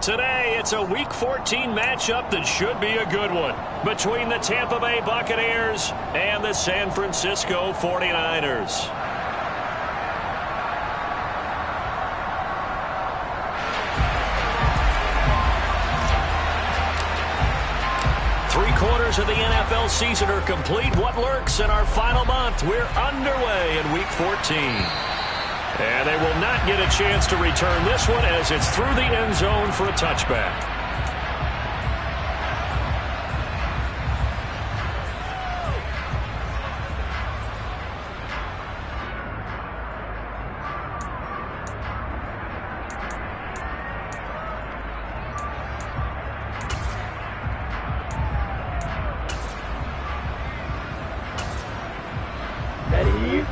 Today, it's a Week 14 matchup that should be a good one between the Tampa Bay Buccaneers and the San Francisco 49ers. Three-quarters of the NFL season are complete. What lurks in our final month? We're underway in Week 14. And they will not get a chance to return this one as it's through the end zone for a touchback.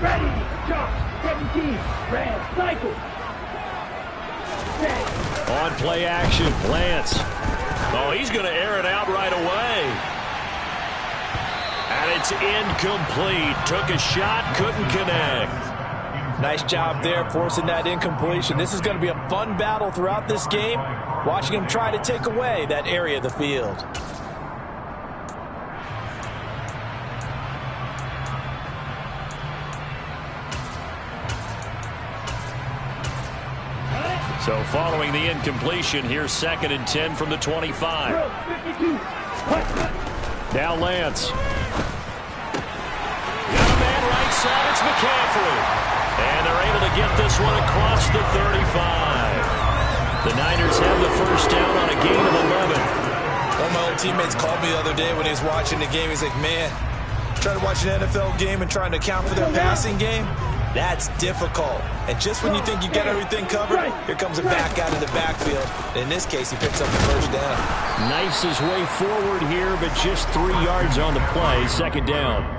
Ready, jump. 17, red, cycle. On play action, Lance. Oh, he's going to air it out right away. And it's incomplete. Took a shot, couldn't connect. Nice job there forcing that incompletion. This is going to be a fun battle throughout this game. Watching him try to take away that area of the field. So following the incompletion, here's 2nd and 10 from the 25. Now Lance. Got a man right side, it's McCaffrey. And they're able to get this one across the 35. The Niners have the first down on a gain of 11. One of my old teammates called me the other day when he was watching the game. He's like, man, trying to watch an NFL game and trying to account for their passing game? That's difficult. And just when you think you got everything covered, here comes a back out of the backfield. In this case, he picks up the first down. Knifes his way forward here, but just 3 yards on the play. 2nd down.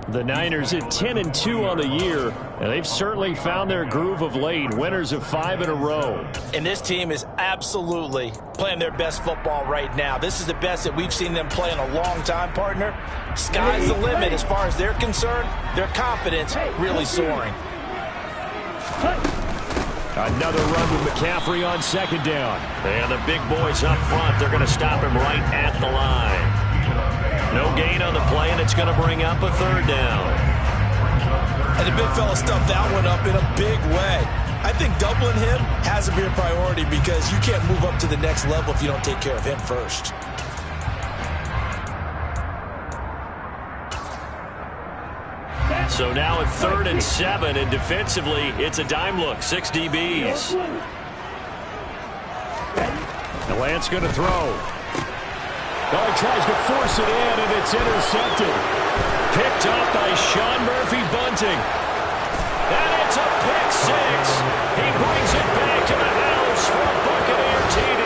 The Niners at 10-2 on the year, and they've certainly found their groove of late. Winners of 5 in a row. And this team is absolutely playing their best football right now. This is the best that we've seen them play in a long time, partner. Sky's the limit as far as they're concerned. Their confidence really soaring. Another run with McCaffrey on 2nd down. And the big boys up front, they're going to stop him right at the line. No gain on the play, and it's going to bring up a 3rd down. And the big fella stuffed that one up in a big way. I think doubling him has to be a priority because you can't move up to the next level if you don't take care of him first. So now at 3rd and 7, and defensively, it's a dime look. 6 DBs. The Lance going to throw. Oh, he tries to force it in, and it's intercepted. Picked up by Sean Murphy-Bunting. And it's a pick 6. He brings it back to the house for a Buccaneer TD.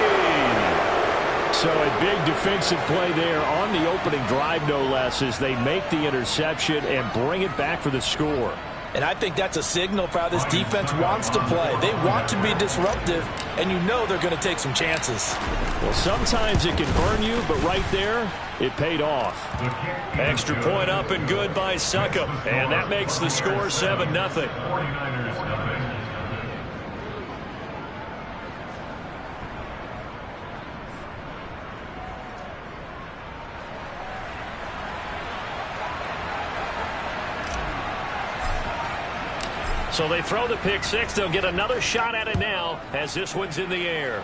So a big defensive play there on the opening drive, no less, as they make the interception and bring it back for the score. And I think that's a signal for how this defense wants to play. They want to be disruptive, and you know they're going to take some chances. Well, sometimes it can burn you, but right there, it paid off. Extra point up and good by Succop. And that makes the score 7-0. So they throw the pick 6. They'll get another shot at it now as this one's in the air.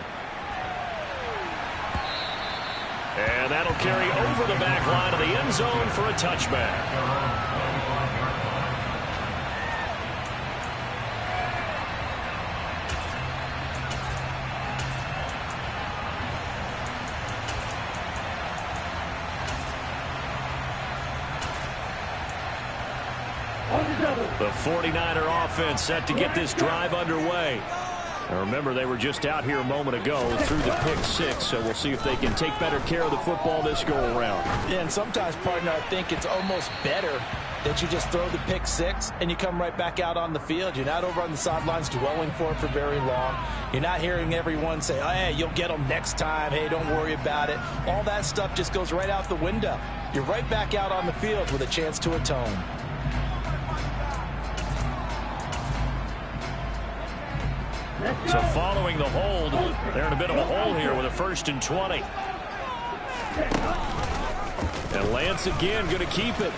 And that'll carry over the back line of the end zone for a touchback. The 49er offense set to get this drive underway. Now remember, they were just out here a moment ago through the pick 6, so we'll see if they can take better care of the football this go-around. Yeah, and sometimes, partner, I think it's almost better that you just throw the pick 6 and you come right back out on the field. You're not over on the sidelines dwelling for it for very long. You're not hearing everyone say, oh, hey, you'll get them next time. Hey, don't worry about it. All that stuff just goes right out the window. You're right back out on the field with a chance to atone. So following the hold, they're in a bit of a hole here with a 1st and 20. And Lance again going to keep it.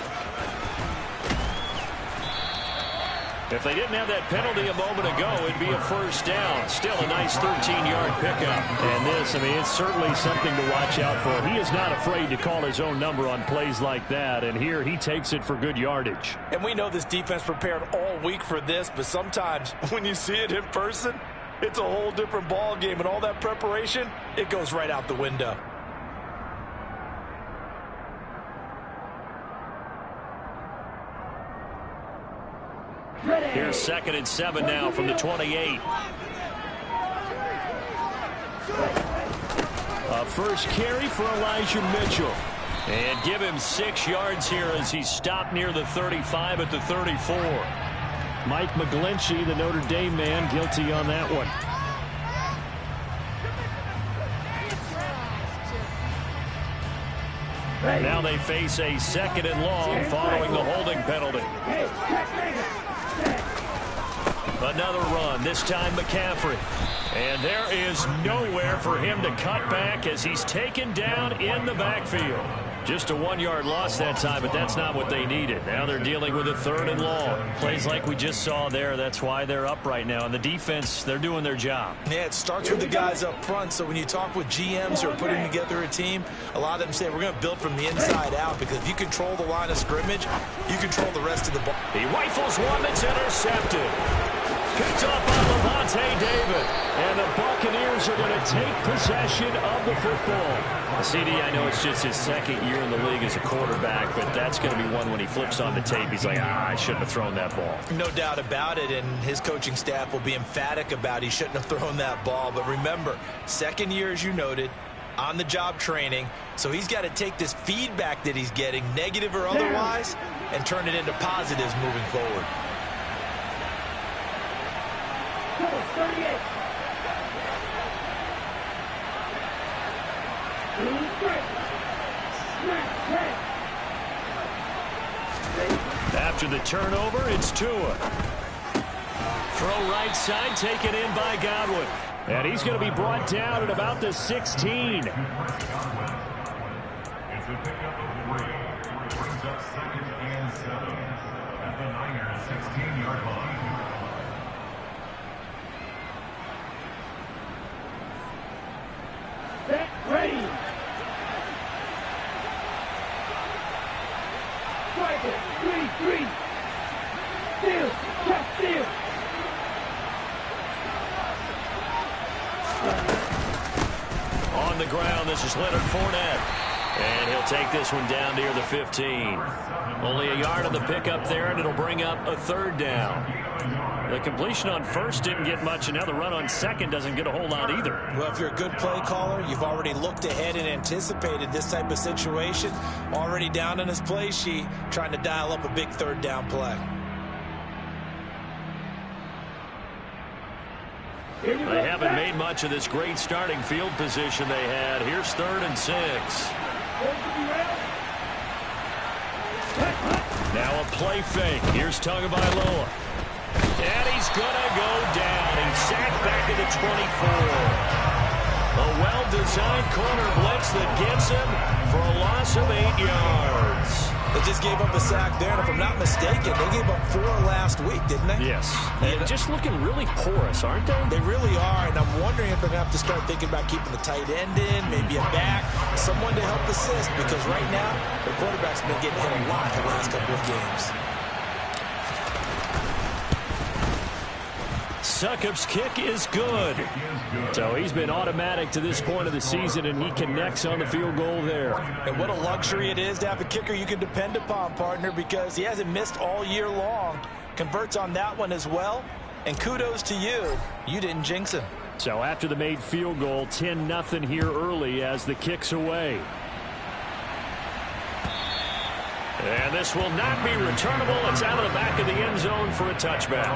If they didn't have that penalty a moment ago, it'd be a 1st down. Still a nice 13-yard pickup. And this, I mean, it's certainly something to watch out for. He is not afraid to call his own number on plays like that. And here he takes it for good yardage. And we know this defense prepared all week for this, but sometimes when you see it in person, it's a whole different ball game. And all that preparation, it goes right out the window. Here's 2nd and 7 now from the 28. A first carry for Elijah Mitchell. And give him 6 yards here as he stopped near the 35 at the 34. Mike McGlinchey, the Notre Dame man, guilty on that one. Now they face a 2nd and long following the holding penalty. Another run, this time McCaffrey. And there is nowhere for him to cut back as he's taken down in the backfield. Just a 1-yard loss that time, but that's not what they needed. Now they're dealing with a 3rd and long. Plays like we just saw there, that's why they're up right now. And the defense, they're doing their job. Yeah, it starts with the guys up front. So when you talk with GMs who are putting together a team, a lot of them say we're going to build from the inside out, because if you control the line of scrimmage, you control the rest of the ball. He rifles one that's intercepted. Picked up by Levante David. And the Buccaneers are going to take possession of the football. CD, I know it's just his 2nd year in the league as a quarterback, but that's going to be one when he flips on the tape. He's like, I shouldn't have thrown that ball. No doubt about it, and his coaching staff will be emphatic about he shouldn't have thrown that ball. But remember, 2nd year, as you noted, on-the-job training, so he's got to take this feedback that he's getting, negative or otherwise, and turn it into positives moving forward. 38. After the turnover, it's Tua. Throw right side, taken in by Godwin. And he's going to be brought down at about the 16. It's a pickup of 3. Brings up 2nd and 7 at the Niners' 16-yard line. Set, ready. Striker, 3-3. Steal, check, steal. On the ground, this is Leonard Fournette. And he'll take this one down near the 15. Only a yard on the pickup there, and it'll bring up a 3rd down. The completion on 1st didn't get much, and now the run on 2nd doesn't get a whole lot either. Well, if you're a good play caller, you've already looked ahead and anticipated this type of situation. Already down on his play sheet, trying to dial up a big 3rd down play. They haven't made much of this great starting field position they had. Here's 3rd and 6. Now a play fake. Here's Tagovailoa. And he's going to go down. He's sacked back at the 24. A well-designed corner blitz that gets him for a loss of 8 yards. They just gave up a sack there, and if I'm not mistaken, they gave up 4 last week, didn't they? Yes. And just looking really porous, aren't they? They really are, and I'm wondering if they're going to have to start thinking about keeping the tight end in, maybe a back, someone to help assist, because right now, the quarterback's been getting hit a lot the last couple of games. Succop's kick is good. So he's been automatic to this point of the season, and he connects on the field goal there. And what a luxury it is to have a kicker you can depend upon, partner, because he hasn't missed all year long. Converts on that one as well. And kudos to you. You didn't jinx him. So after the made field goal, 10-0 here early as the kick's away. And this will not be returnable. It's out of the back of the end zone for a touchback.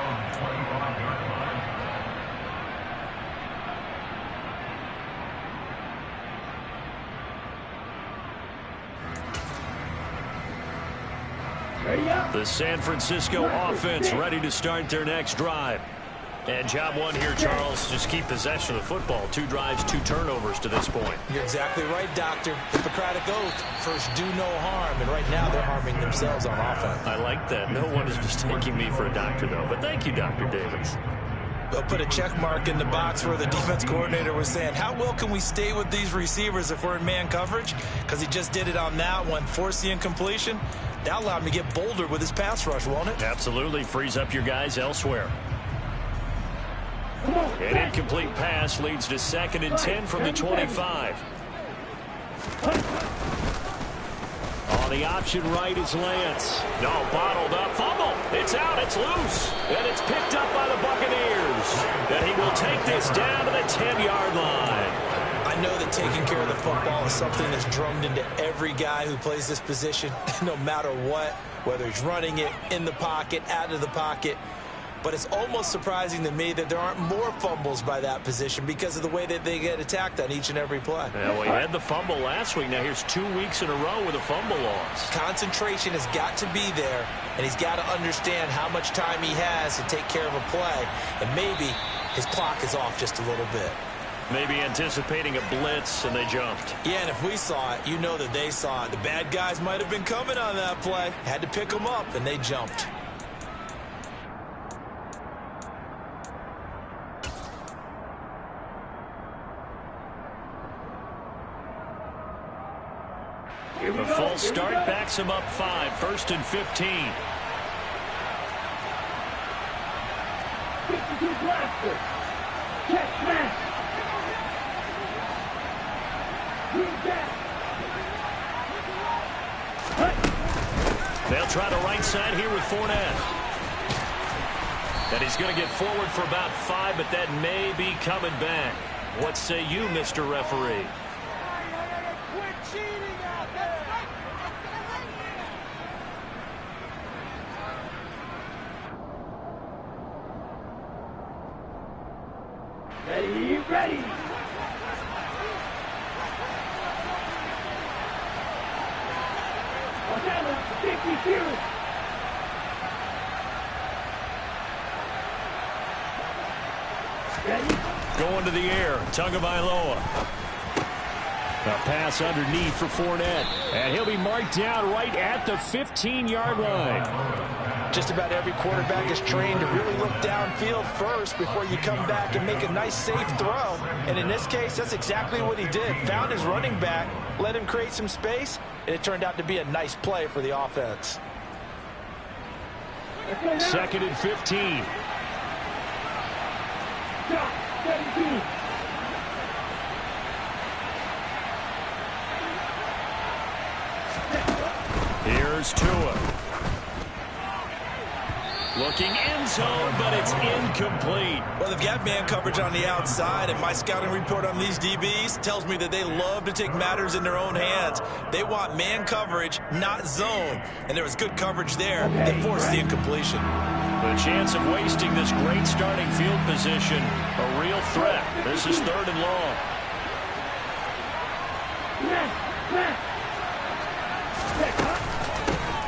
The San Francisco offense ready to start their next drive. And job one here, Charles, just keep possession of the football. 2 drives, 2 turnovers to this point. You're exactly right, Doctor. Hippocratic oath. First, do no harm. And right now, they're harming themselves on offense. I like that. No one is mistaking me for a doctor, though. But thank you, Dr. Davis. They'll put a check mark in the box where the defense coordinator was saying, how well can we stay with these receivers if we're in man coverage? Because he just did it on that one. Force the incompletion. That allowed him to get bolder with his pass rush, won't it? Absolutely. Frees up your guys elsewhere. An incomplete pass leads to 2nd and 10 from the 25. On the option right is Lance. No, bottled up. Fumble. It's out. It's loose. And it's picked up by the Buccaneers. And he will take this down to the 10-yard line. I know that taking care of the football is something that's drummed into every guy who plays this position, no matter what, whether he's running it, in the pocket, out of the pocket. But it's almost surprising to me that there aren't more fumbles by that position because of the way that they get attacked on each and every play. Yeah, well, he had the fumble last week. Now here's 2 weeks in a row with a fumble loss. Concentration has got to be there, and he's got to understand how much time he has to take care of a play. And maybe his clock is off just a little bit. Maybe anticipating a blitz, and they jumped. Yeah, and if we saw it, you know that they saw it. The bad guys might have been coming on that play. Had to pick them up, and they jumped. The false start backs him up 5. 1st and 15. 52 blaster. Check smash. Green back. They'll try the right side here with Fournette. And he's going to get forward for about 5, but that may be coming back. What say you, Mr. Referee? Ready, ready. Osama, 52. Ready? Going to the air. Tagovailoa. A pass underneath for Fournette. And he'll be marked down right at the 15-yard line. Just about every quarterback is trained to really look downfield first before you come back and make a nice, safe throw. And in this case, that's exactly what he did. Found his running back, let him create some space, and it turned out to be a nice play for the offense. 2nd and 15. Stop, 17. Here's Tua. Looking end zone, but it's incomplete. Well, they've got man coverage on the outside, and my scouting report on these DBs tells me that they love to take matters in their own hands. They want man coverage, not zone. And there was good coverage there that forced the incompletion. The chance of wasting this great starting field position, a real threat. This is 3rd and long.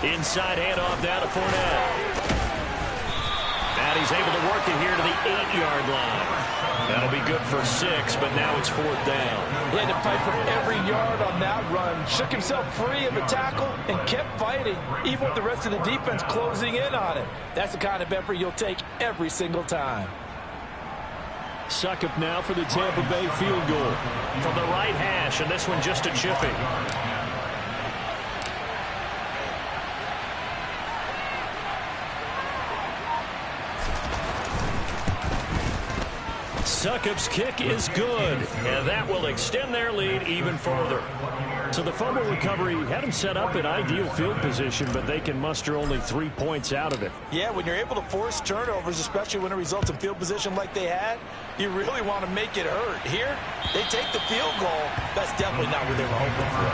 Inside handoff down to Fournette. And he's able to work it here to the 8-yard line. That'll be good for 6, but now it's 4th down. He had to fight for every yard on that run. Shook himself free of the tackle and kept fighting, even with the rest of the defense closing in on him. That's the kind of effort you'll take every single time. Suckup now for the Tampa Bay field goal. From the right hash, and this one just a chipping. Suckup's kick is good, and that will extend their lead even further. So the fumble recovery had them set up in ideal field position, but they can muster only 3 points out of it. Yeah, when you're able to force turnovers, especially when it results in field position like they had, you really want to make it hurt. Here, they take the field goal. That's definitely not what they were hoping for.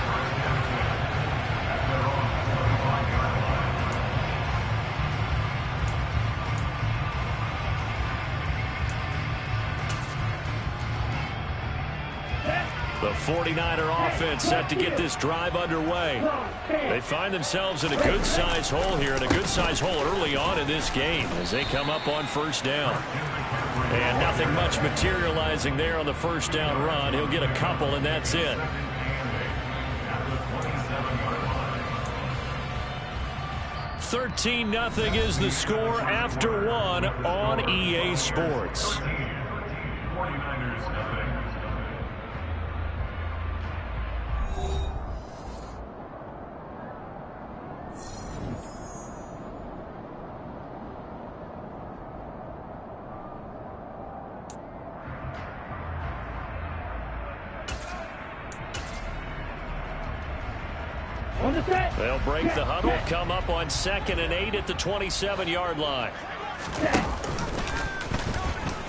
The 49er offense set to get this drive underway. They find themselves in a good-sized hole here, and a good-sized hole early on in this game as they come up on 1st down. And nothing much materializing there on the first down run. He'll get a couple, and that's it. 13-0 is the score after one on EA Sports. 49ers nothing. They'll break the huddle, come up on 2nd and 8 at the 27-yard line.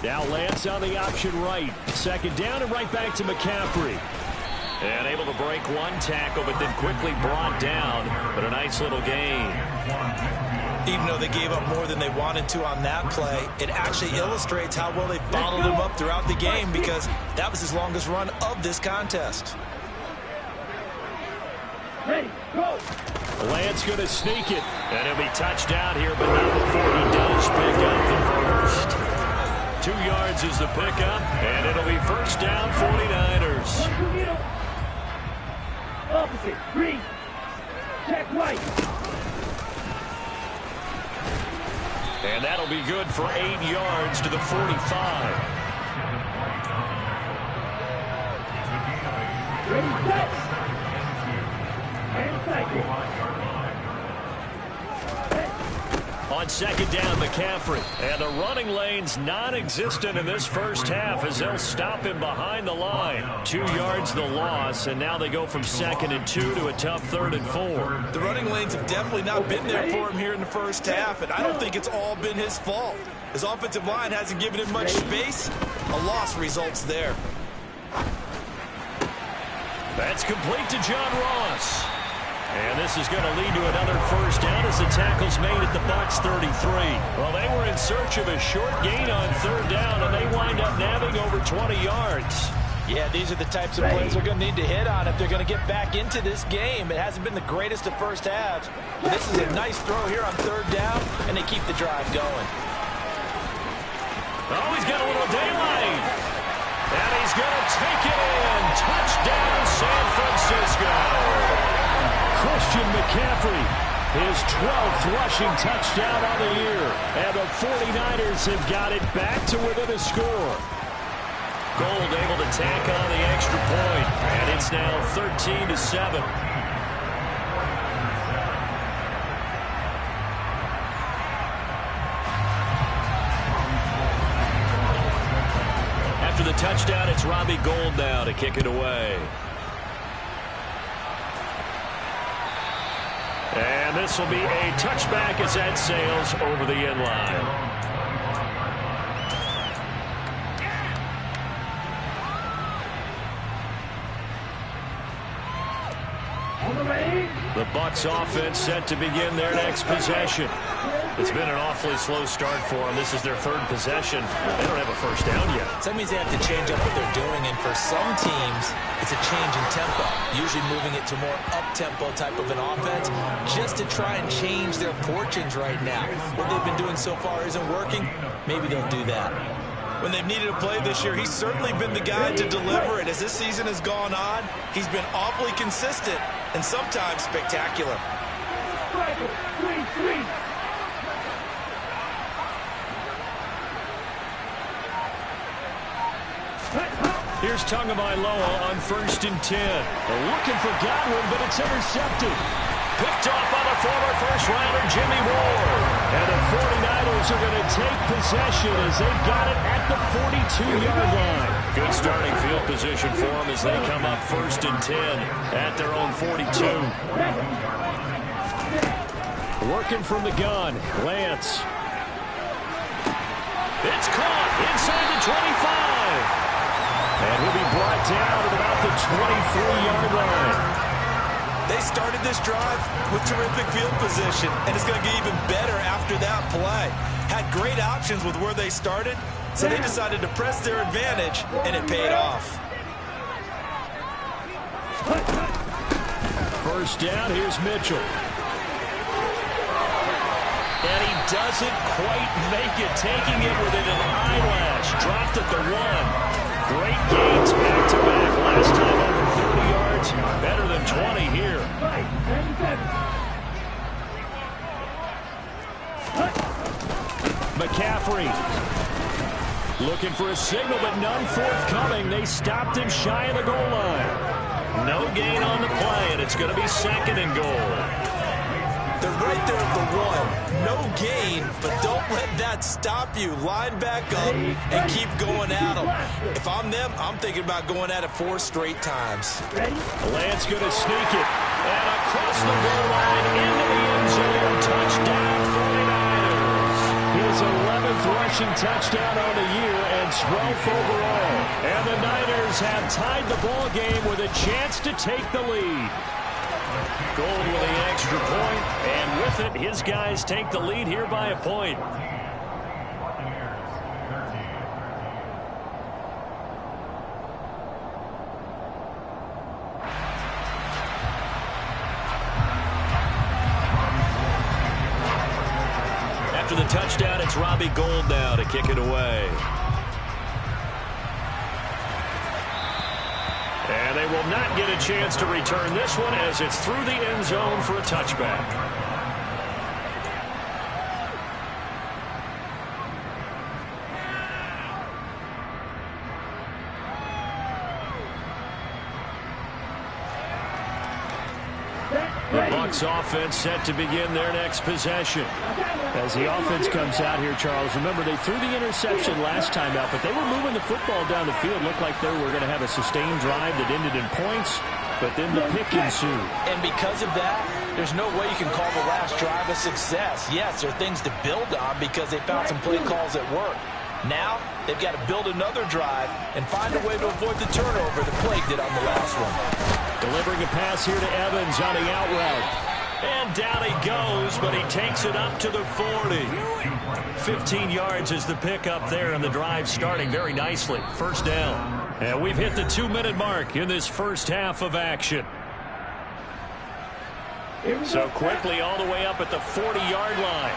Now Lance on the option right. 2nd down and right back to McCaffrey. And able to break one tackle, but then quickly brought down. But a nice little gain. Even though they gave up more than they wanted to on that play, it actually illustrates how well they bottled him up throughout the game, because that was his longest run of this contest. Ready, go! Lance going to sneak it. And he'll be touched down here, but not before he does pick up the first. 2 yards is the pickup, and it'll be first down 49ers. Opposite, green. Check right. And that'll be good for 8 yards to the 45. Ready, set. And cycle. On 2nd down, McCaffrey. And the running lane's non-existent in this first half as they'll stop him behind the line. 2 yards the loss, and now they go from 2nd and 2 to a tough 3rd and 4. The running lanes have definitely not been there for him here in the first half, and I don't think it's all been his fault. His offensive line hasn't given him much space. A loss results there. That's complete to John Ross. And this is going to lead to another first down as the tackle's made at the Bucs 33. Well, they were in search of a short gain on 3rd down, and they wind up nabbing over 20 yards. Yeah, these are the types of plays they're going to need to hit on if they're going to get back into this game. It hasn't been the greatest of first halves, but this is a nice throw here on 3rd down, and they keep the drive going. Oh, he's got a little daylight. And he's going to take it in. Touchdown, San Francisco. Christian McCaffrey, his 12th rushing touchdown on the year. And the 49ers have got it back to within a score. Gold able to tack on the extra point. And it's now 13-7. After the touchdown, it's Robbie Gould now to kick it away. And this will be a touchback as that sails over the end line. The Bucs offense set to begin their next possession. It's been an awfully slow start for them. This is their 3rd possession. They don't have a first down yet. So that means they have to change up what they're doing, and for some teams, it's a change in tempo, usually moving it to more up-tempo type of an offense just to try and change their fortunes right now. What they've been doing so far isn't working. Maybe they'll do that. When they've needed a play this year, he's certainly been the guy to deliver it. As this season has gone on, he's been awfully consistent and sometimes spectacular. Here's Tagovailoa on 1st and 10. They're looking for Godwin, but it's intercepted. Picked off by the former first-rounder Jimmy Ward. And the 49ers are going to take possession as they've got it at the 42-yard line. Good starting field position for them as they come up 1st and 10 at their own 42. Working from the gun, Lance. It's caught inside the 25. And he'll be brought down at about the 23-yard line. They started this drive with terrific field position, and it's going to get even better after that play. Had great options with where they started, so they decided to press their advantage, and it paid off. First down, here's Mitchell. And he doesn't quite make it, taking it within an eyelash. Dropped at the 1. Great gains back-to-back. Last time over 30 yards, better than 20 here. McCaffrey looking for a signal, but none forthcoming. They stopped him shy of the goal line. No gain on the play, and it's going to be 2nd and goal. They're right there at the 1. No gain, but don't let that stop you. Line back up and keep going at them. If I'm them, I'm thinking about going at it 4 straight times. Lance going to sneak it. And across the goal line into the end zone. Touchdown, 49ers. His 11th rushing touchdown on the year and 12th overall. And the Niners have tied the ball game with a chance to take the lead. Gold with the extra point, and with it, his guys take the lead here by a point. After the touchdown, it's Robbie Gould now to kick it away. And they will not get a chance to return this one as it's through the end zone for a touchback. The Bucs offense set to begin their next possession. As the offense comes out here, Charles, remember they threw the interception last time out, but they were moving the football down the field. Looked like they were going to have a sustained drive that ended in points, but then the pick ensued. And because of that, there's no way you can call the last drive a success. Yes, there are things to build on because they found some play calls that work. Now, they've got to build another drive and find a way to avoid the turnover that plagued it on the last one. Delivering a pass here to Evans on the out route. And down he goes, but he takes it up to the 40. 15 yards is the pickup there, and the drive starting very nicely. First down. And we've hit the 2-minute mark in this first half of action. So quickly all the way up at the 40-yard line.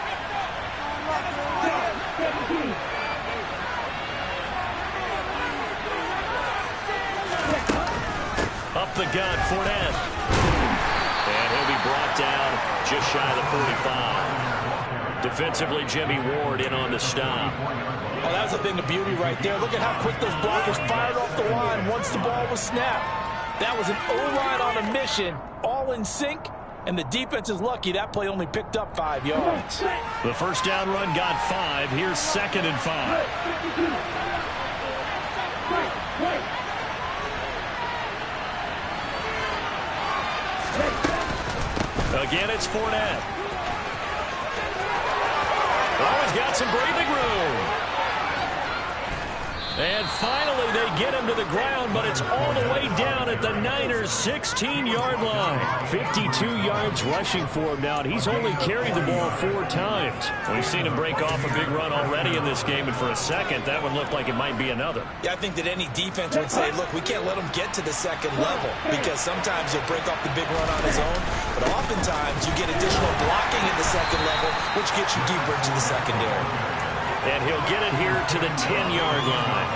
Up the gut, Fournette. And he'll be brought down just shy of the 45. Defensively, Jimmy Ward in on the stop. Oh, that was a thing of beauty right there. Look at how quick those blockers fired off the line once the ball was snapped. That was an O-line on a mission, all in sync, and the defense is lucky that play only picked up 5 yards. The first down run got 5. Here's 2nd and 5. Again, it's Fournette. Oh, he's got some breathing room. And finally, they get him to the ground, but it's all the way down at the Niners' 16-yard line. 52 yards rushing for him now, and he's only carried the ball 4 times. We've seen him break off a big run already in this game, and for a second, that would look like it might be another. Yeah, I think that any defense would say, look, we can't let him get to the second level, because sometimes he'll break off the big run on his own, but oftentimes you get additional blocking at the second level, which gets you deeper into the secondary. And he'll get it here to the 10-yard line.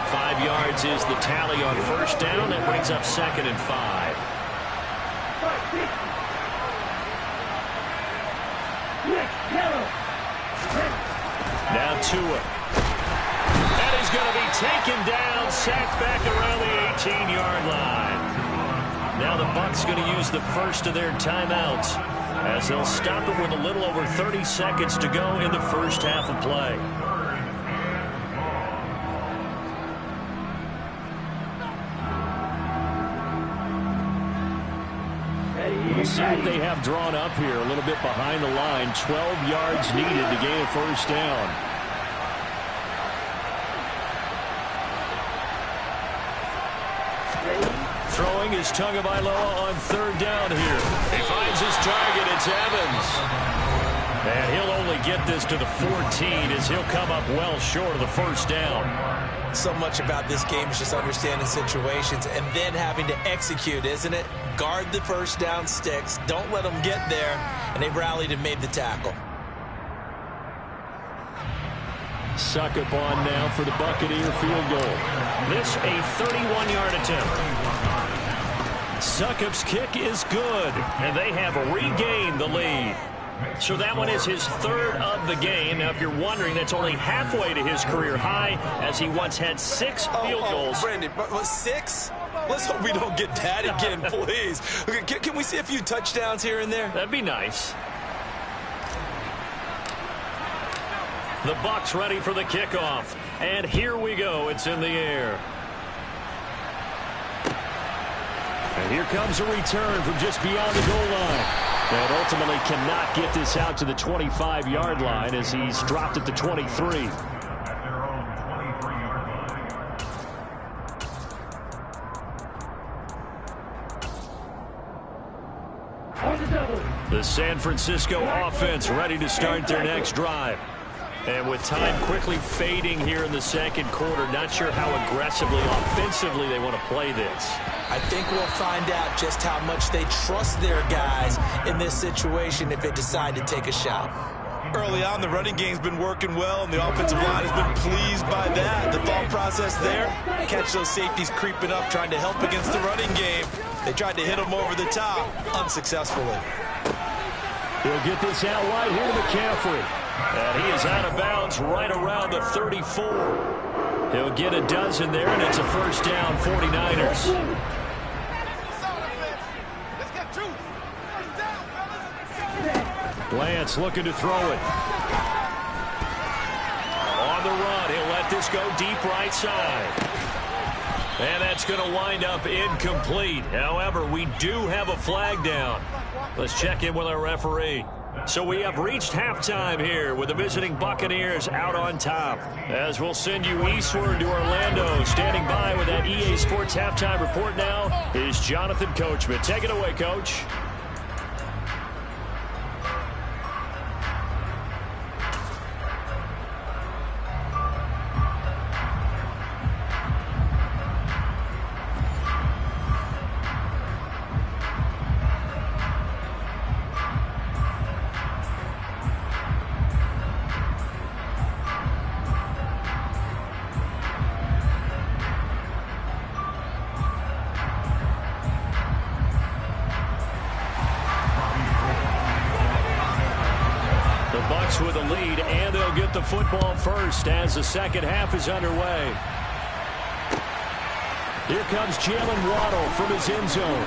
5 yards is the tally on first down. That brings up 2nd and 5. Now Tua. And he's going to be taken down, sacked back around the 18-yard line. Now the Bucs going to use the first of their timeouts, as they'll stop it with a little over 30 seconds to go in the first half of play. Let's see what they have drawn up here, a little bit behind the line. 12 yards needed to gain a first down. Throwing is Tagovailoa on 3rd down here. He finds his target. It's Evans. And he'll only get this to the 14 as he'll come up well short of the first down. So much about this game is just understanding situations and then having to execute, isn't it? Guard the first down sticks. Don't let them get there. And they rallied and made the tackle. Succop on now for the Buccaneer field goal. This a 31-yard attempt. Succop's kick is good, and they have regained the lead. So that one is his third of the game. Now, if you're wondering, that's only halfway to his career high, as he once had 6 field goals. Brandon, 6? Let's hope we don't get that again, please. Okay, can we see a few touchdowns here and there? That'd be nice. The Bucs ready for the kickoff. And here we go. It's in the air. And here comes a return from just beyond the goal line. And ultimately cannot get this out to the 25-yard line as he's dropped at the 23. The San Francisco offense ready to start their next drive. And with time quickly fading here in the second quarter, not sure how aggressively, offensively they want to play this. I think we'll find out just how much they trust their guys in this situation if they decide to take a shot. Early on, the running game's been working well, and the offensive line has been pleased by that. The thought process there, catch those safeties creeping up, trying to help against the running game. They tried to hit them over the top, unsuccessfully. He'll get this out wide here to McCaffrey. And he is out of bounds right around the 34. He'll get a dozen there, and it's a first down, 49ers. Lance looking to throw it. On the run, he'll let this go deep right side. And that's going to wind up incomplete. However, we do have a flag down. Let's check in with our referee. So we have reached halftime here with the visiting Buccaneers out on top. As we'll send you eastward to Orlando. Standing by with that EA Sports halftime report now is Jonathan Coachman. Take it away, Coach. With a lead, and they'll get the football first as the second half is underway. Here comes Jalen Waddle from his end zone.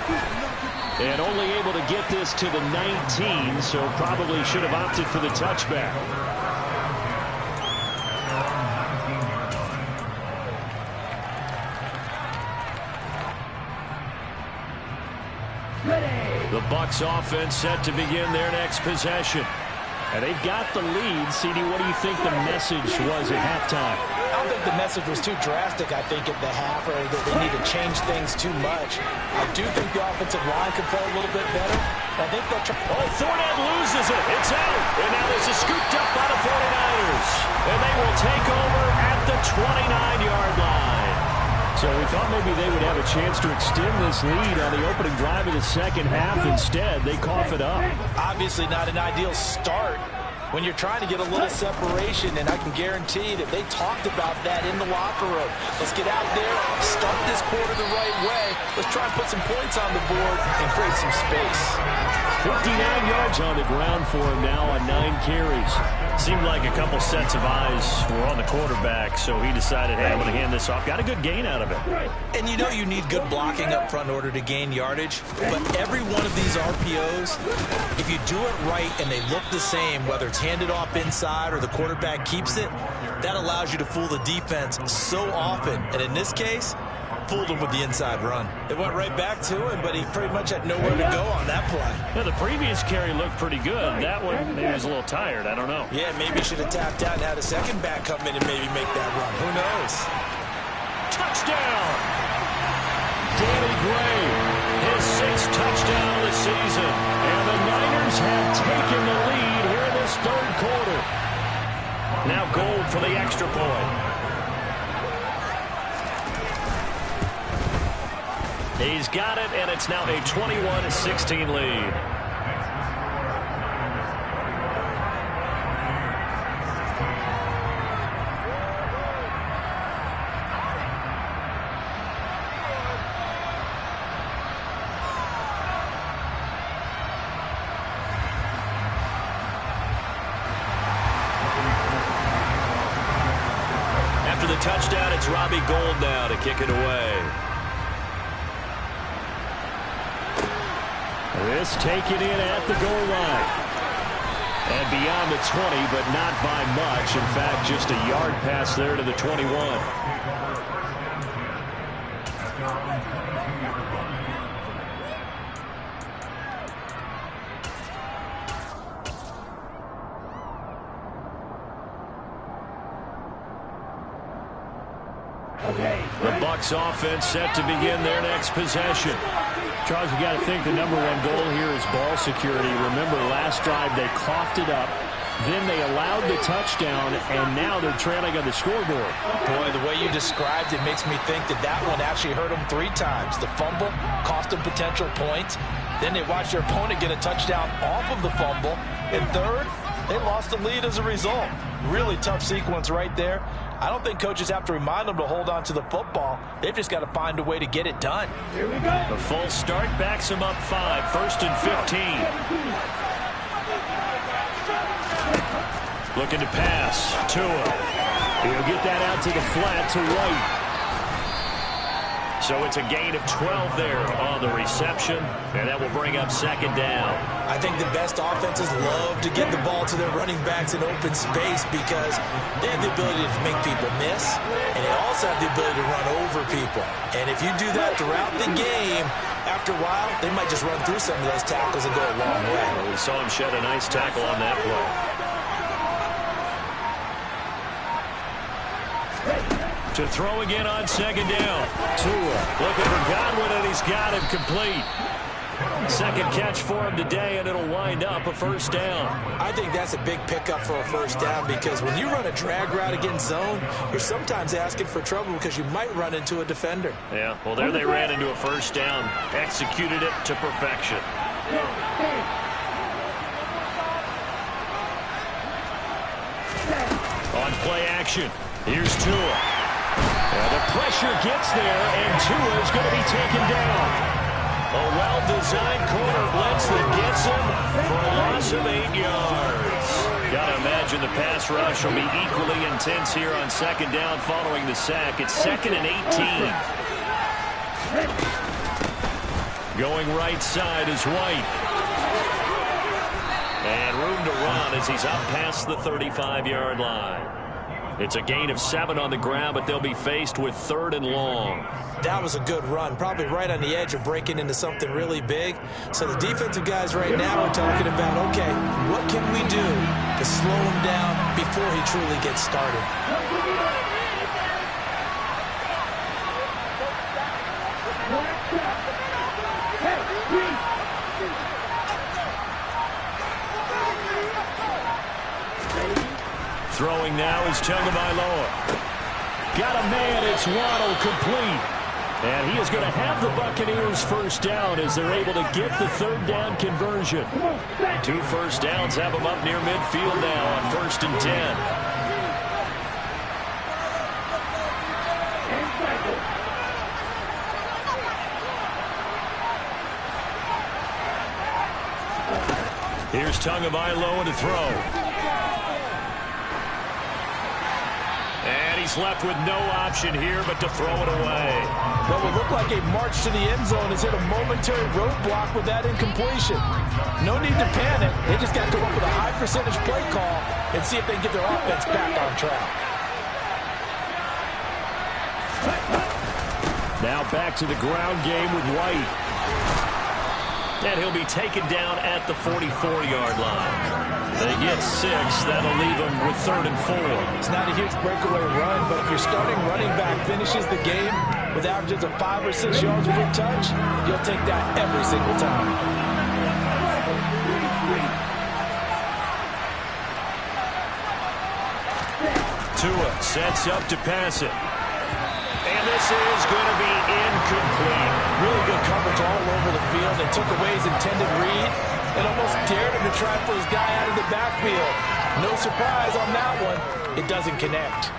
And only able to get this to the 19, so probably should have opted for the touchback. The Bucs offense set to begin their next possession. And they've got the lead. CD, what do you think the message was at halftime? I don't think the message was too drastic, I think, at the half, or that they need to change things too much. I do think the offensive line could play a little bit better. I think they'll try. Oh, Fournette loses it. It's out. And now this is scooped up by the 49ers. And they will take over at the 29-yard line. So we thought maybe they would have a chance to extend this lead on the opening drive of the second half. Instead, they cough it up. Obviously not an ideal start when you're trying to get a little separation, and I can guarantee that they talked about that in the locker room. Let's get out there, start this quarter the right way. Let's try and put some points on the board and create some space. 59 yards on the ground for him now on 9 carries. Seemed like a couple sets of eyes were on the quarterback, so he decided, hey, I'm going to hand this off. Got a good gain out of it. And you know you need good blocking up front in order to gain yardage, but every one of these RPOs, if you do it right and they look the same, whether it's handed off inside or the quarterback keeps it, that allows you to fool the defense so often. And in this case, fooled him with the inside run. It went right back to him, but he pretty much had nowhere to go on that play. Yeah, the previous carry looked pretty good. That one, maybe he was a little tired. I don't know. Yeah, maybe he should have tapped out and had a second back come in and maybe make that run. Who knows? Touchdown! Danny Gray, his 6th touchdown of the season. And the Niners have taken the lead here in this third quarter. Now Gold for the extra point. He's got it, and it's now a 21-16 lead. It's Robbie Gould now to kick it away. This taken in at the goal line. And beyond the 20, but not by much. In fact, just a yard pass there to the 21. The Bucs offense set to begin their next possession. Charles, you got to think the #1 goal here is ball security. Remember, last drive they coughed it up, then they allowed the touchdown, and now they're trailing on the scoreboard. Boy, the way you described it makes me think that that one actually hurt them 3 times. The fumble cost them potential points. Then they watched their opponent get a touchdown off of the fumble. And third, they lost the lead as a result. Really tough sequence right there. I don't think coaches have to remind them to hold on to the football. They've just got to find a way to get it done. Here we go. The full start backs them up 5, 1st and 15. Looking to pass. Tua. He'll get that out to the flat to White. So it's a gain of 12 there on the reception, and that will bring up 2nd down. I think the best offenses love to get the ball to their running backs in open space because they have the ability to make people miss, and they also have the ability to run over people. And if you do that throughout the game, after a while, they might just run through some of those tackles and go a long way. Well, we saw him shed a nice tackle on that play. To throw again on 2nd down. Tua looking for Godwin, and he's got him complete. 2nd catch for him today, and it'll wind up a 1st down. I think that's a big pickup for a 1st down because when you run a drag route against zone, you're sometimes asking for trouble because you might run into a defender. Yeah, well, there they ran into a 1st down. Executed it to perfection. On play action, here's Tua. And the pressure gets there, and Tua is going to be taken down. A well-designed corner blitz that gets him for a loss of 8 yards. Got to imagine the pass rush will be equally intense here on 2nd down following the sack. It's 2nd and 18. Going right side is White. And room to run as he's up past the 35-yard line. It's a gain of 7 on the ground, but they'll be faced with 3rd and long. That was a good run, probably right on the edge of breaking into something really big. So the defensive guys right now are talking about, okay, what can we do to slow him down before he truly gets started? Throwing now is Tagovailoa. Got a man, it's Waddle complete. And he is going to have the Buccaneers 1st down as they're able to get the 3rd down conversion. 2 1st downs have them up near midfield now on 1st and 10. Here's Tagovailoa to throw. And he's left with no option here but to throw it away. Well, it looked like a march to the end zone has hit a momentary roadblock with that incompletion. No need to panic. They just got to come up with a high percentage play call and see if they can get their offense back on track. Now back to the ground game with White. And he'll be taken down at the 44-yard line. They get 6. That'll leave them with 3rd and 4. It's not a huge breakaway run, but if your starting running back finishes the game with averages of 5 or 6 yards per touch, you'll take that every single time. Tua sets up to pass it. And this is going to be incomplete. Really good coverage all over the field. They took away his intended read and almost dared him to try for his guy out of the backfield. No surprise on that one. It doesn't connect.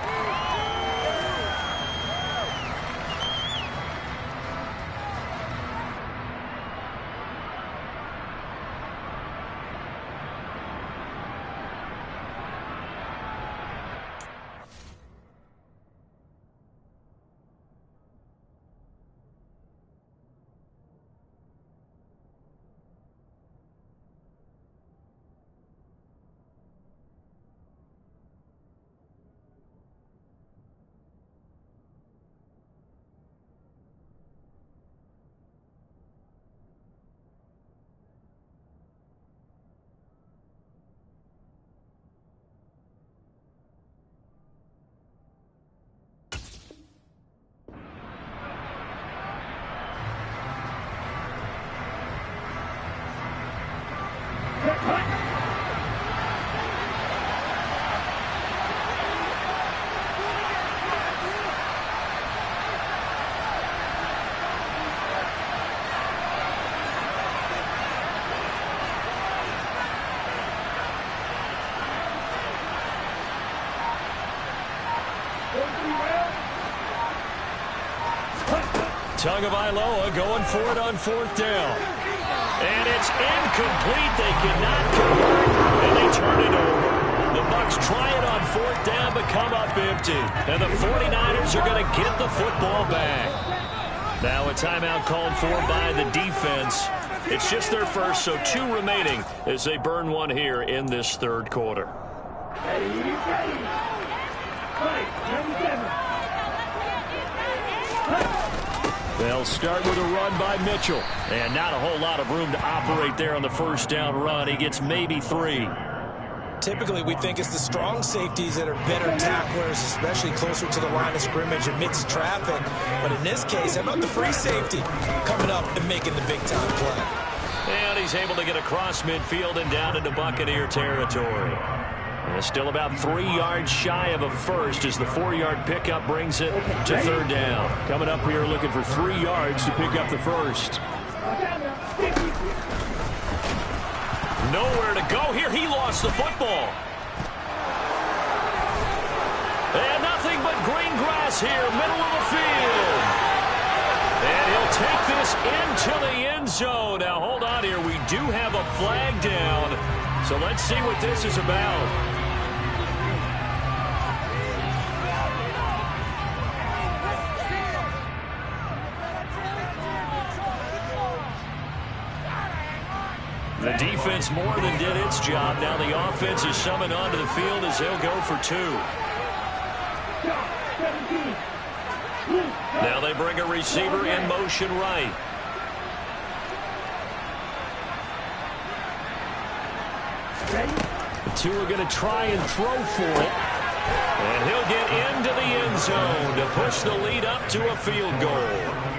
Tagovailoa going for it on 4th down. And it's incomplete. They cannot convert, and they turn it over. The Bucs try it on 4th down, but come up empty. And the 49ers are going to get the football back. Now a timeout called for by the defense. It's just their first, so 2 remaining as they burn one here in this 3rd quarter. Ready. Fight, number 7. They'll start with a run by Mitchell. And not a whole lot of room to operate there on the 1st down run. He gets maybe 3. Typically, we think it's the strong safeties that are better tacklers, especially closer to the line of scrimmage amidst traffic. But in this case, how about the free safety coming up and making the big-time play? And he's able to get across midfield and down into Buccaneer territory. And still about 3 yards shy of a first as the 4-yard pickup brings it to 3rd down. Coming up here looking for 3 yards to pick up the first. Nowhere to go here. He lost the football. And nothing but green grass here, middle of the field. And he'll take this into the end zone. Now, hold on here. We do have a flag down. So let's see what this is about. The defense more than did its job. Now the offense is summoned onto the field as they'll go for 2. Now they bring a receiver in motion right. The 2 are going to try and throw for it. And he'll get into the end zone to push the lead up to a field goal.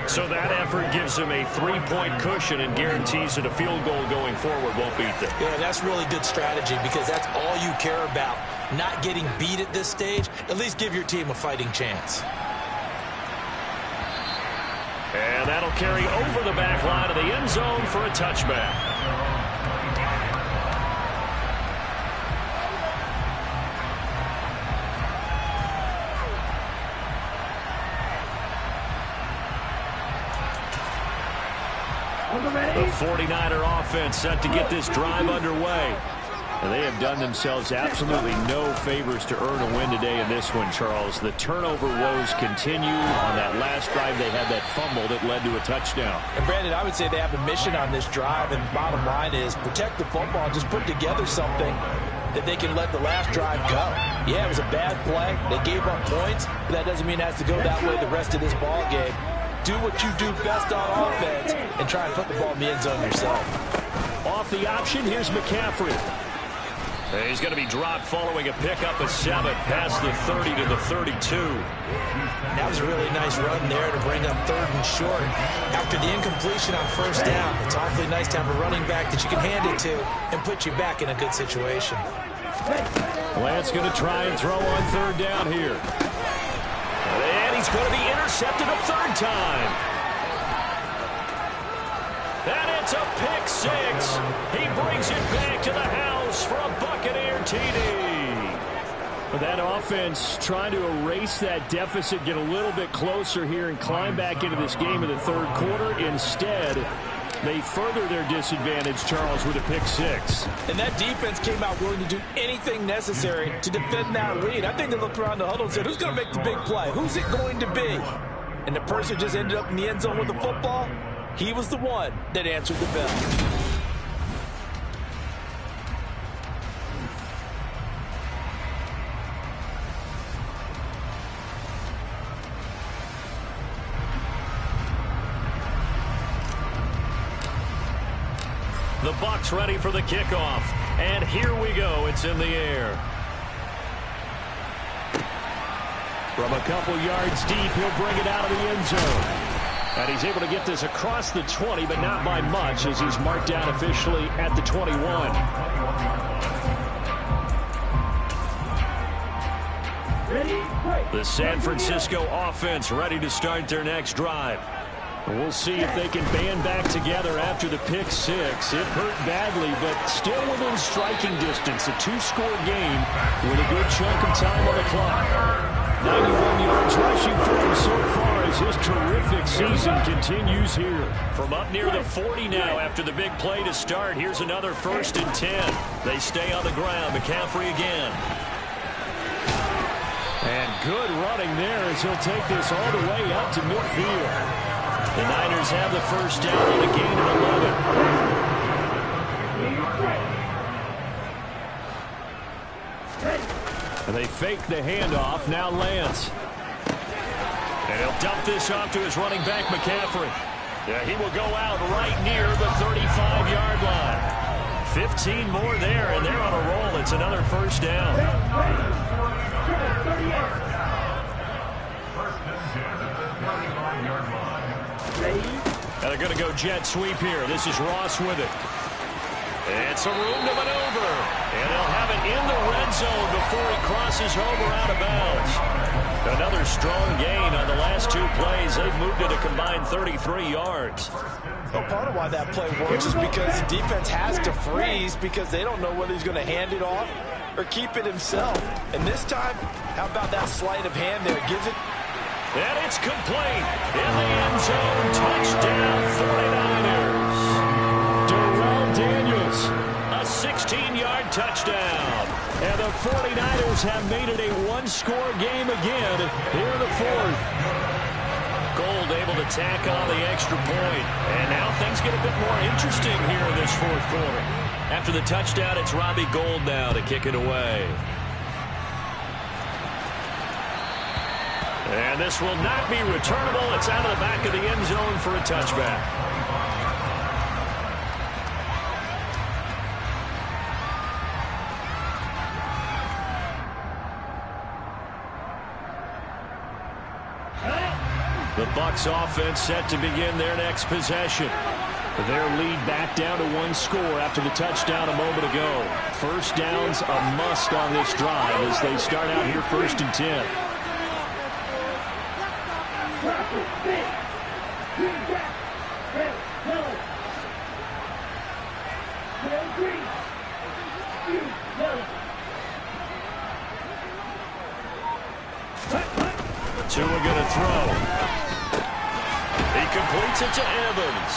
So that effort gives them a 3-point cushion and guarantees that a field goal going forward won't beat them. Yeah, that's really good strategy because that's all you care about. Not getting beat at this stage. At least give your team a fighting chance. And that'll carry over the back line of the end zone for a touchback. The 49er offense set to get this drive underway. And they have done themselves absolutely no favors to earn a win today in this one, Charles. The turnover woes continue. On that last drive, they had that fumble that led to a touchdown. And, Brandon, I would say they have a mission on this drive, and the bottom line is protect the football, just put together something that they can let the last drive go. Yeah, it was a bad play. They gave up points, but that doesn't mean it has to go that way the rest of this ball game. Do what you do best on offense and try and put the ball in the end zone yourself. Off the option, here's McCaffrey. He's going to be dropped following a pickup of 7 past the 30 to the 32. That was a really nice run there to bring up 3rd and short. After the incompletion on 1st down, it's awfully nice to have a running back that you can hand it to and put you back in a good situation. Lance going to try and throw on 3rd down here. And he's going to be intercepted a 3rd time. And it's a pick 6. He brings it back to the house for a Buccaneer TD. But that offense trying to erase that deficit, get a little bit closer here and climb back into this game in the 3rd quarter. Instead, they further their disadvantage, Charles, with a pick 6. And that defense came out willing to do anything necessary to defend that lead. I think they looked around the huddle and said, who's going to make the big play? Who's it going to be? And the person just ended up in the end zone with the football. He was the one that answered the bell. The Bucs ready for the kickoff. And here we go. It's in the air. From a couple yards deep, he'll bring it out of the end zone. And he's able to get this across the 20, but not by much, as he's marked down officially at the 21. The San Francisco offense ready to start their next drive. We'll see if they can band back together after the pick six. It hurt badly, but still within striking distance. A two-score game with a good chunk of time on the clock. 91 yards rushing for him so far as his terrific season continues here. From up near the 40 now after the big play to start. Here's another 1st and 10. They stay on the ground. McCaffrey again. And good running there as he'll take this all the way up to midfield. The Niners have the first down on a gain of 11. And they fake the handoff. Now Lance. And he'll dump this off to his running back, McCaffrey. Yeah, he will go out right near the 35-yard line. 15 more there, and they're on a roll. It's another first down. And they're going to go jet sweep here. This is Ross with it. It's a room to maneuver. And they'll have it in the red zone before he crosses over out of bounds. Another strong gain on the last two plays. They've moved it a combined 33 yards. Well, part of why that play works is because the defense has to freeze because they don't know whether he's going to hand it off or keep it himself. And this time, how about that sleight of hand there? Gives it. And it's complete. In the end zone, touchdown 49ers. Darrell Daniels. A 16-yard touchdown. And the 49ers have made it a one-score game again here in the fourth. Gold able to tack on the extra point. And now things get a bit more interesting here in this fourth quarter. After the touchdown, it's Robbie Gould now to kick it away. And this will not be returnable. It's out of the back of the end zone for a touchback. The Bucs offense set to begin their next possession. Their lead back down to one score after the touchdown a moment ago. First down's a must on this drive as they start out here 1st and 10. Tua going to throw. He completes it to Evans.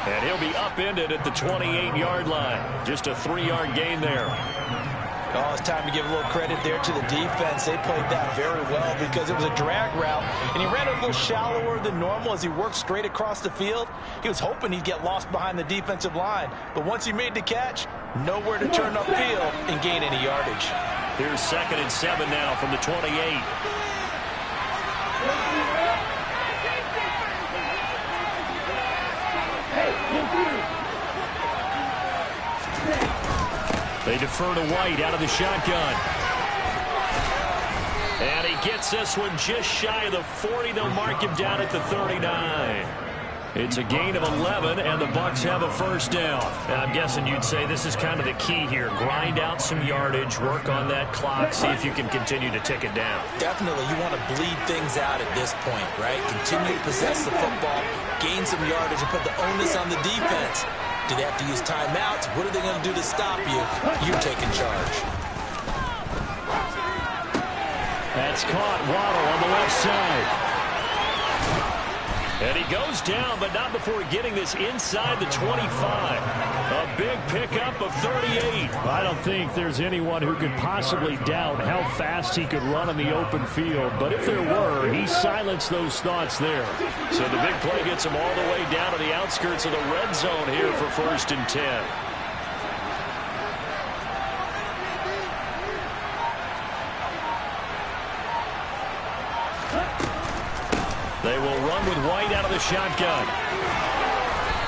And he'll be upended at the 28-yard line. Just a 3-yard gain there. Oh, it's time to give a little credit there to the defense. They played that very well because it was a drag route, and he ran a little shallower than normal as he worked straight across the field. He was hoping he'd get lost behind the defensive line, but once he made the catch, nowhere to turn upfield and gain any yardage. Here's 2nd and 7 now from the 28. They defer to White out of the shotgun. And he gets this one just shy of the 40. They'll mark him down at the 39. It's a gain of 11, and the Bucs have a first down. I'm guessing you'd say this is kind of the key here. Grind out some yardage, work on that clock, see if you can continue to tick it down. Definitely, you want to bleed things out at this point, right? Continue to possess the football, gain some yardage, and put the onus on the defense. Do they have to use timeouts? What are they going to do to stop you? You're taking charge. That's caught. Waddle on the left side. And he goes down, but not before getting this inside the 25. A big pickup of 38. I don't think there's anyone who could possibly doubt how fast he could run in the open field. But if there were, he silenced those thoughts there. So the big play gets him all the way down to the outskirts of the red zone here for 1st and 10. They will run with White out of the shotgun.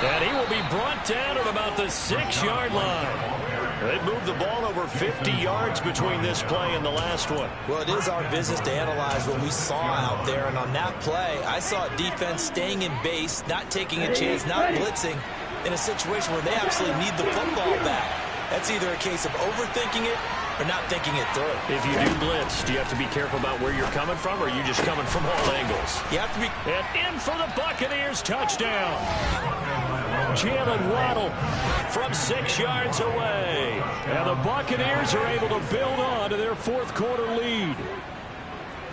And he will be brought down at about the 6-yard line. They moved the ball over 50 yards between this play and the last one. Well, it is our business to analyze what we saw out there. And on that play, I saw a defense staying in base, not taking a chance, not blitzing in a situation where they absolutely need the football back. That's either a case of overthinking it or not thinking it through. If you do blitz, do you have to be careful about where you're coming from, or are you just coming from all angles? You have to be. And in for the Buccaneers, touchdown. Jalen Waddle from 6 yards away. And the Buccaneers are able to build on to their fourth-quarter lead.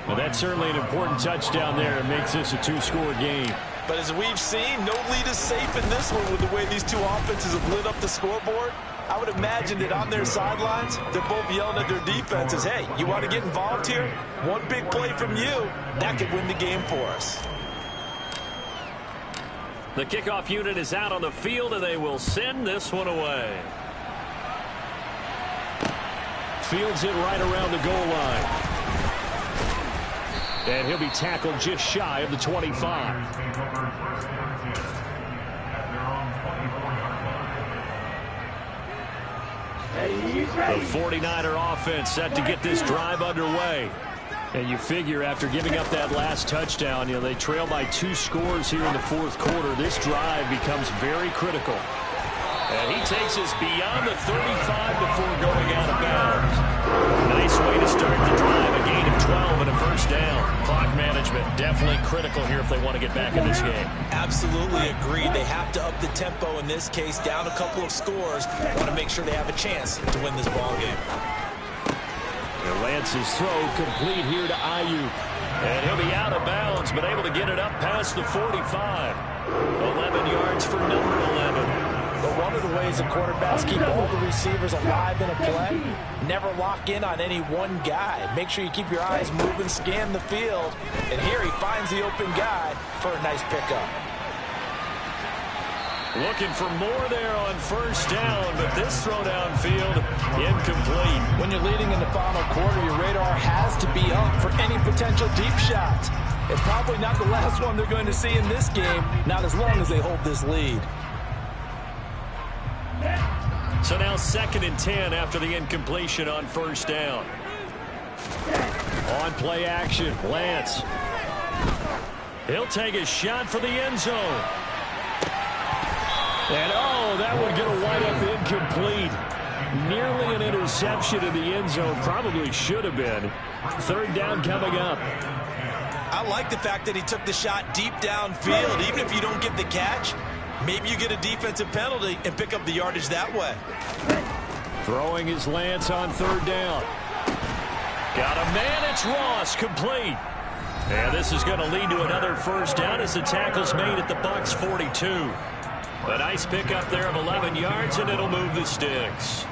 Well, that's certainly an important touchdown there. It makes this a 2-score game. But as we've seen, no lead is safe in this one with the way these two offenses have lit up the scoreboard. I would imagine that on their sidelines, they're both yelling at their defenses, hey, you want to get involved here? One big play from you, that could win the game for us. The kickoff unit is out on the field, and they will send this one away. Fields it right around the goal line. And he'll be tackled just shy of the 25. The 49er offense set to get this drive underway. And you figure after giving up that last touchdown, you know, they trail by 2 scores here in the fourth quarter. This drive becomes very critical. And he takes us beyond the 35 before going out of bounds. Nice way to start the drive. A gain of 12 and a first down. Clock management definitely critical here if they want to get back in this game. Absolutely agreed. They have to up the tempo in this case, down a couple of scores. Want to make sure they have a chance to win this ball game. And Lance's throw complete here to Ayuk. And he'll be out of bounds, but able to get it up past the 45. 11 yards for number 11. But one of the ways the quarterbacks keep all the receivers alive in a play, never lock in on any one guy. Make sure you keep your eyes moving, scan the field. And here he finds the open guy for a nice pickup. Looking for more there on first down, but this throw downfield incomplete. When you're leading in the final quarter, your radar has to be up for any potential deep shots. It's probably not the last one they're going to see in this game, not as long as they hold this lead. So now 2nd and 10 after the incompletion on first down. On play action, Lance. He'll take a shot for the end zone. And oh, that would get a wide up incomplete. Nearly an interception in the end zone. Probably should have been. 3rd down coming up. I like the fact that he took the shot deep downfield. Even if you don't get the catch, maybe you get a defensive penalty and pick up the yardage that way. Throwing his Lance on 3rd down. Got a man, it's Ross, complete. And this is going to lead to another first down as the tackle's made at the Bucs 42. A nice pickup there of 11 yards, and it'll move the sticks.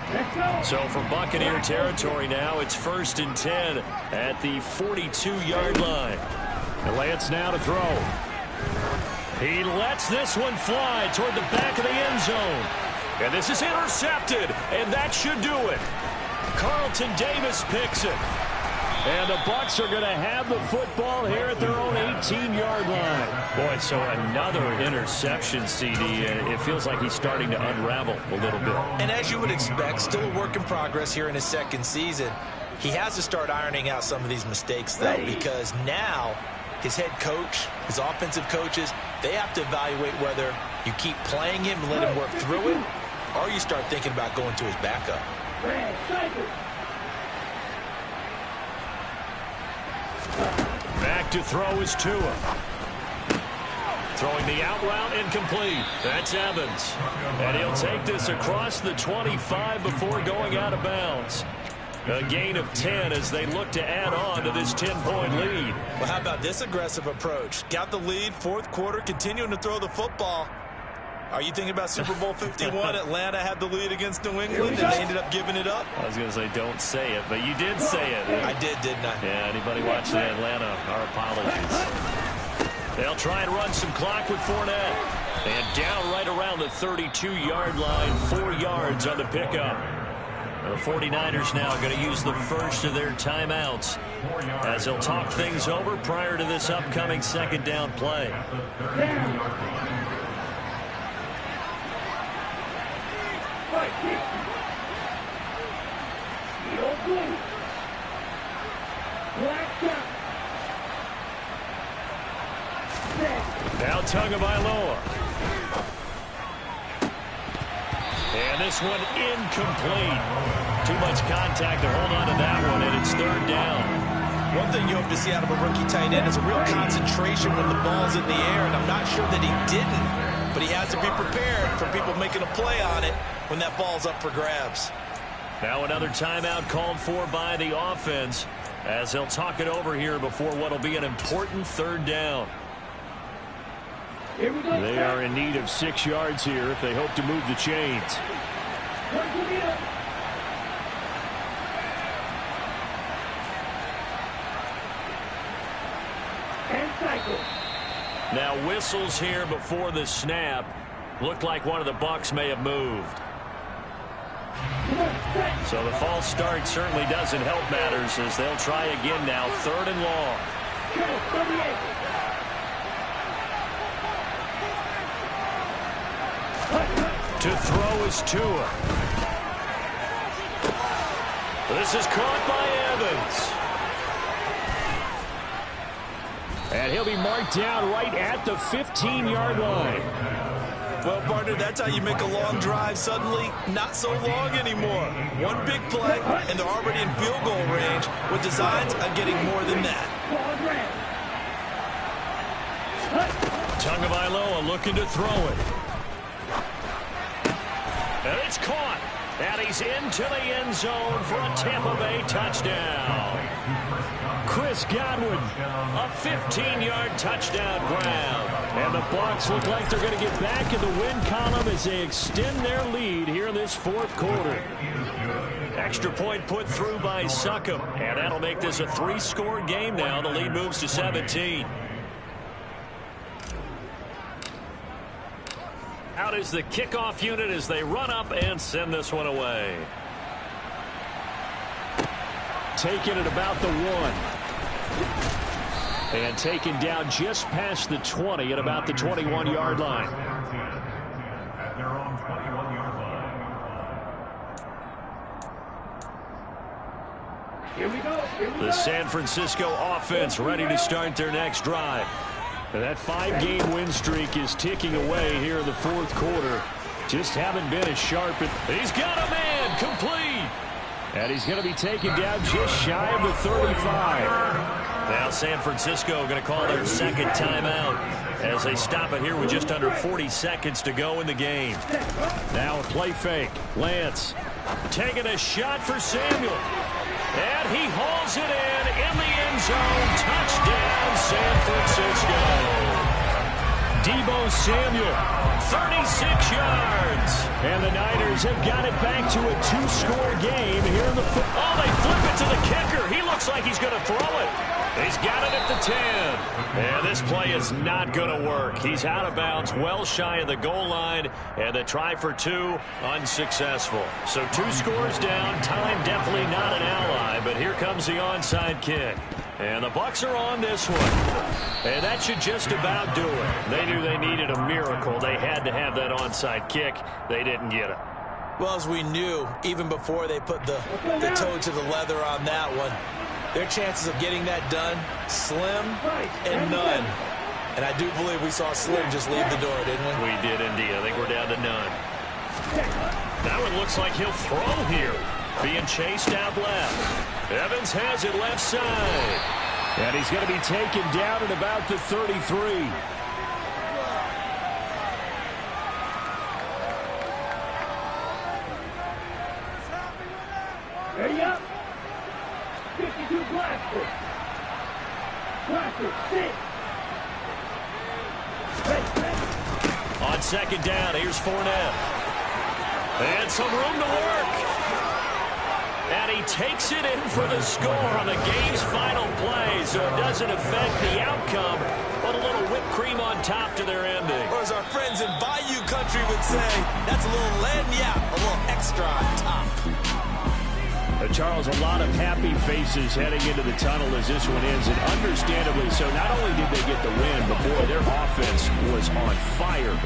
So for Buccaneer territory now, it's 1st and 10 at the 42-yard line. And Lance now to throw. He lets this one fly toward the back of the end zone. And this is intercepted, and that should do it. Carlton Davis picks it. And the Bucs are going to have the football here at their own 18-yard line. Boy, so another interception, CD. It feels like he's starting to unravel a little bit. And as you would expect, still a work in progress here in his 2nd season. He has to start ironing out some of these mistakes, though, because now his head coach, his offensive coaches, they have to evaluate whether you keep playing him and let him work through it, or you start thinking about going to his backup. Back to throw is Tua. Throwing the out route, incomplete. That's Evans. And he'll take this across the 25 before going out of bounds. A gain of 10 as they look to add on to this 10-point lead. Well, how about this aggressive approach? Got the lead, 4th quarter, continuing to throw the football. Are you thinking about Super Bowl 51? Atlanta had the lead against New England, and they ended up giving it up? I was going to say don't say it, but you did say it. I did, didn't I? Yeah, anybody watching Atlanta, our apologies. They'll try and run some clock with Fournette. And down right around the 32-yard line, 4 yards on the pickup. The 49ers now going to use the first of their timeouts as they'll talk things over prior to this upcoming 2nd down play. Now Tagovailoa. And this one incomplete. Too much contact to hold on to that one, and it's third down. One thing you hope to see out of a rookie tight end is a real concentration when the ball's in the air, and I'm not sure that he didn't, but he has to be prepared for people making a play on it when that ball's up for grabs. Now another timeout called for by the offense as they'll talk it over here before what will be an important third down. They are in need of 6 yards here if they hope to move the chains. Now whistles here before the snap. Looked like one of the Bucs may have moved. So the false start certainly doesn't help matters as they'll try again now, 3rd and long. To throw is Tua. This is caught by Evans. And he'll be marked down right at the 15-yard line. Well, partner, that's how you make a long drive suddenly not so long anymore. One big play, and they're already in field goal range with designs on getting more than that. Tagovailoa looking to throw it. And it's caught. And he's into the end zone for a Tampa Bay touchdown. Chris Godwin, a 15-yard touchdown grab. And the Bucs look like they're going to get back in the win column as they extend their lead here in this 4th quarter. Extra point put through by Succop. And that'll make this a 3-score game now. The lead moves to 17. Out is the kickoff unit as they run up and send this one away. Taken at about the 1. And taken down just past the 20 at about the 21-yard line. At their own 21-yard line. Here we go. The San Francisco offense ready to start their next drive. And that 5-game win streak is ticking away here in the 4th quarter. Just haven't been as sharp. He's got a man complete. And he's going to be taken down just shy of the 35. Now San Francisco going to call their 2nd timeout as they stop it here with just under 40 seconds to go in the game. Now a play fake. Lance taking a shot for Samuel. And he hauls it in the end zone. Touchdown, San Francisco. Deebo Samuel, 36 yards. And the Niners have got it back to a 2-score game here in the Oh, they flip it to the kicker. He looks like he's going to throw it. He's got it at the 10. And this play is not going to work. He's out of bounds, well shy of the goal line. And the try for 2, unsuccessful. So 2 scores down. Time definitely not an ally. But here comes the onside kick. And the Bucs are on this one. And that should just about do it. They knew they needed a miracle. They had to have that onside kick. They didn't get it. Well, as we knew, even before they put the toe to the leather on that one, their chances of getting that done, slim and none. And I do believe we saw Slim just leave the door, didn't we? We did indeed. I think we're down to none. That one looks like he'll throw here. Being chased out left. Evans has it left side. And he's going to be taken down at about the 33. Ready up. 52 blaster. Blaster, sit. On 2nd down, here's Fournette. And some room to work. And he takes it in for the score on the game's final play, so it doesn't affect the outcome, but a little whipped cream on top to their ending. Or as our friends in Bayou Country would say, that's a little lagniappe, a little extra on top. Charles, a lot of happy faces heading into the tunnel as this one ends, and understandably so. Not only did they get the win, but boy, their offense was on fire in